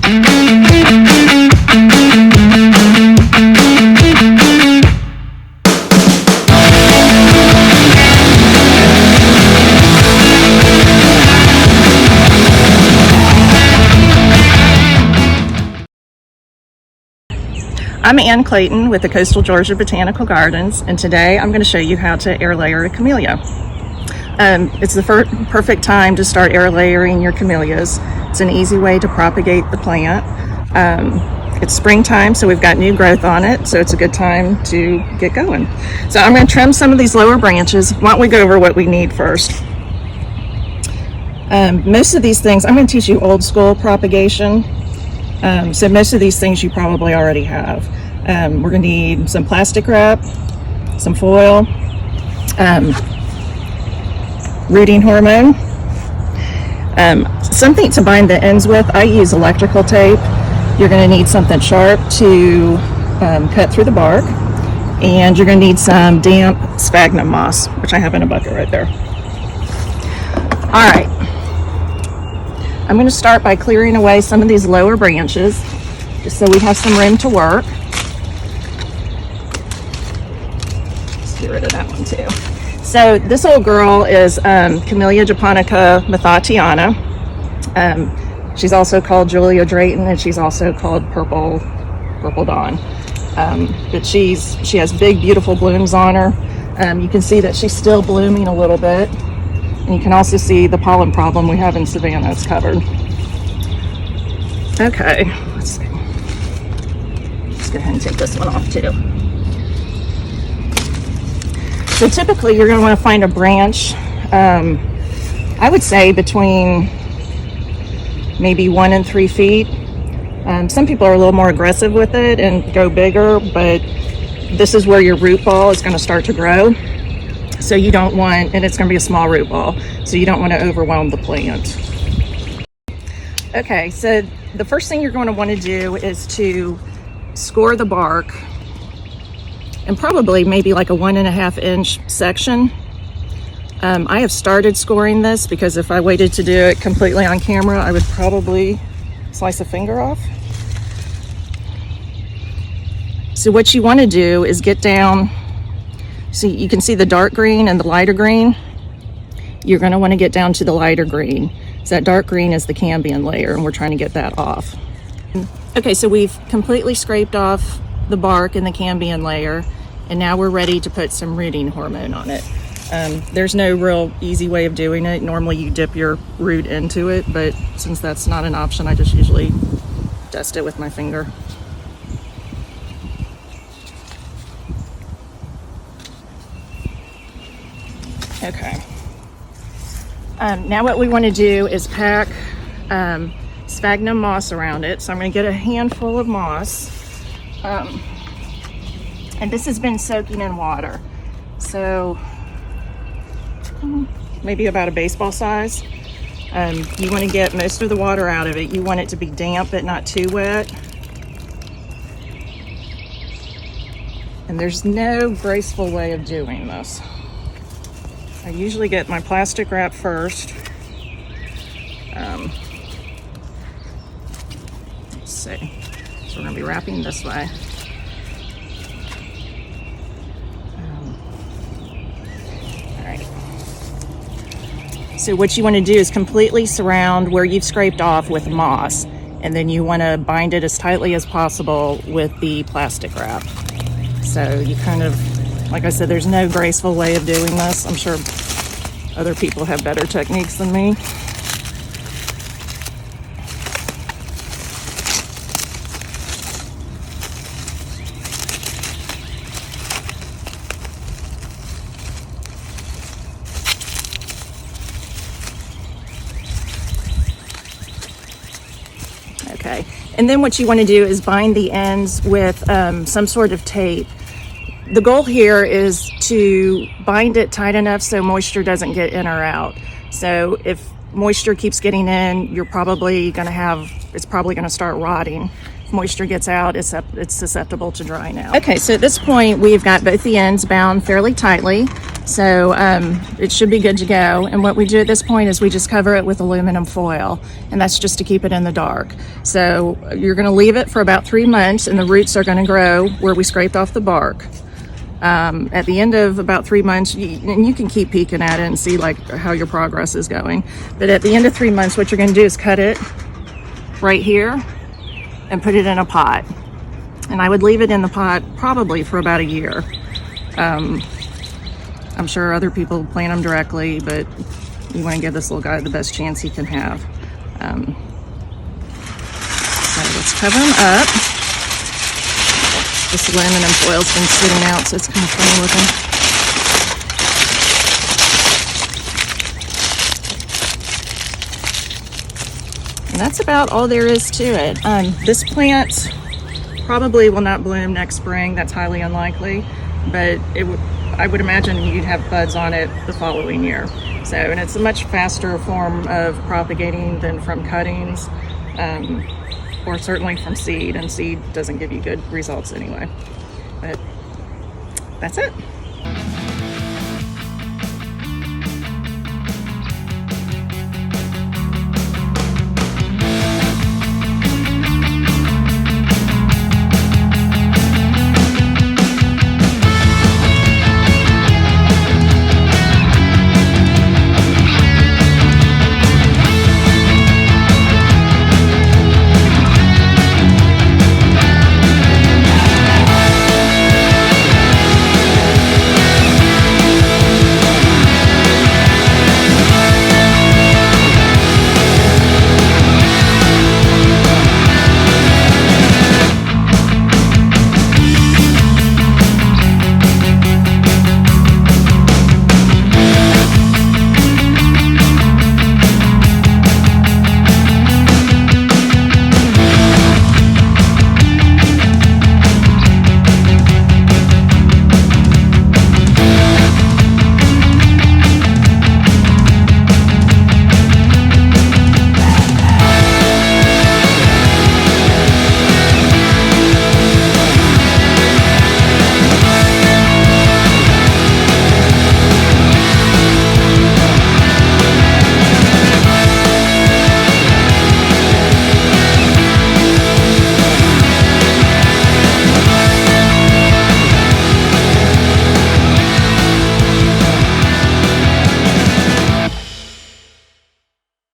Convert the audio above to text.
I'm Clayton with the Coastal Georgia Botanical Gardens, and today I'm going to show you how to air layer a camellia. It's the perfect time to start air layering your camellias. It's an easy way to propagate the plant. It's springtime, so we've got new growth on it, so it's a good time to get going. So I'm going to trim some of these lower branches. Why don't we go over what we need first? Most of these things, I'm going to teach you old school propagation. So most of these things you probably already have. We're going to need some plastic wrap, some foil, rooting hormone, something to bind the ends with. I use electrical tape. You're going to need something sharp to cut through the bark, and you're going to need some damp sphagnum moss, which I have in a bucket right there. All right. I'm going to start by clearing away some of these lower branches, just so we have some room to work. Let's get rid of that one too. So this old girl is Camellia japonica methatiana. She's also called Julia Drayton, and she's also called Purple Dawn. But she has big, beautiful blooms on her. You can see that she's still blooming a little bit. And you can also see the pollen problem we have in Savannah. It's covered. Okay, let's see. Let's go ahead and take this one off too. So typically you're going to want to find a branch, I would say between maybe 1 and 3 feet. Some people are a little more aggressive with it and go bigger, but this is where your root ball is going to start to grow. So you don't want, and it's going to be a small root ball, so you don't want to overwhelm the plant. Okay, so the first thing you're going to want to do is to score the bark, and probably maybe like a 1.5 inch section. I have started scoring this because if I waited to do it completely on camera, I would probably slice a finger off. So what you want to do is get down. So you can see the dark green and the lighter green. You're going to want to get down to the lighter green. So that dark green is the cambium layer, and we're trying to get that off. Okay, so we've completely scraped off the bark and the cambium layer, and now we're ready to put some rooting hormone on it. There's no real easy way of doing it. Normally you dip your root into it, but since that's not an option, I just usually dust it with my finger. Okay. Now what we want to do is pack sphagnum moss around it. So I'm going to get a handful of moss. And this has been soaking in water. So maybe about a baseball size. You want to get most of the water out of it. You want it to be damp but not too wet. And there's no graceful way of doing this. I usually get my plastic wrap first. Let's see. So we're going to be wrapping this way. All right. So what you want to do is completely surround where you've scraped off with moss, and then you want to bind it as tightly as possible with the plastic wrap. So you kind of, like I said, there's no graceful way of doing this. I'm sure other people have better techniques than me. Okay, and then what you want to do is bind the ends with some sort of tape. The goal here is to bind it tight enough so moisture doesn't get in or out. So if moisture keeps getting in, it's probably going to start rotting. If moisture gets out, it's susceptible to drying out. Okay, so at this point, we've got both the ends bound fairly tightly. So it should be good to go. And what we do at this point is we just cover it with aluminum foil, and that's just to keep it in the dark. So you're going to leave it for about 3 months, and the roots are going to grow where we scraped off the bark. At the end of about 3 months, and you can keep peeking at it and see like how your progress is going. But at the end of 3 months, what you're going to do is cut it right here and put it in a pot. And I would leave it in the pot probably for about a year. I'm sure other people plant them directly, but you want to give this little guy the best chance he can have. So let's cover him up. This aluminum foil's been sitting out, so it's kind of funny looking. And that's about all there is to it. This plant probably will not bloom next spring. That's highly unlikely, but I would imagine you'd have buds on it the following year. So, and it's a much faster form of propagating than from cuttings, or certainly from seed, and seed doesn't give you good results anyway. But that's it.